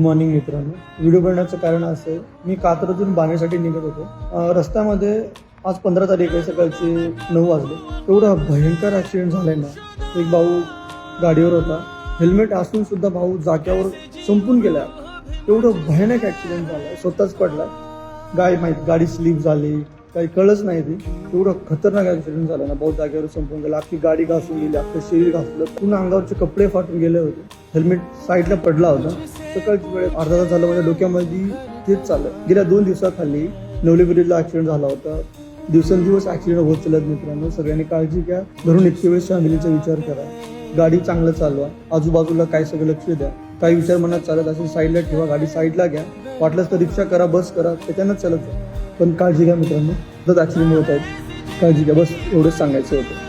Morning मित्रांनो, video बनवण्याचं कारण असं आहे, मी कात्रजून बाणेरसाठी निघत होतो. रस्त्यामध्ये आज 15 तारीख आहे, सकाळचे 9 वाजले. एवढा भयंकर ॲक्सिडेंट झालाय ना. एक भाऊ गाडीवर होता, हेल्मेट असून सुद्धा भाऊ जाग्यावर संपून गेला. एवढं भयानक ॲक्सिडेंट झाला, स्वतःच पडला. गाडी स्लिप झाली, काही कळच नाही. ती एवढं खतरनाक ॲक्सिडेंट झाला ना, भाऊ जागेवर संपून गेला. अख्खी गाडी घासून गेली, अख्खं शरीर घासलं, पुन्हा अंगावरचे कपडे फाटून गेले होते. हेल्मेट साईडला पडला होता. सकाळची वेळ अर्धा तास झाला, माझ्या डोक्यामध्ये तेच चाललं. गेल्या 2 दिवसाखाली नवले ब्रिजला ॲक्सिडेंट झाला होता. दिवसेंदिवस ॲक्सिडेंट होत चालत. मित्रांनो, सगळ्यांनी काळजी घ्या. घरून इतके वेळेस फॅमिलीचा विचार करा. गाडी चांगलं चालवा, आजूबाजूला काय सगळं लक्ष द्या. काही विचार मनात चालत असेल साईडला ठेवा, गाडी साईडला घ्या. वाटलंच तर रिक्षा करा, बस करा, त्याच्यानंच चालत जा. पण काळजी घ्या मित्रांनो, जर ॲक्सिडेंट होत आहेत, काळजी घ्या. बस एवढंच सांगायचं होतं.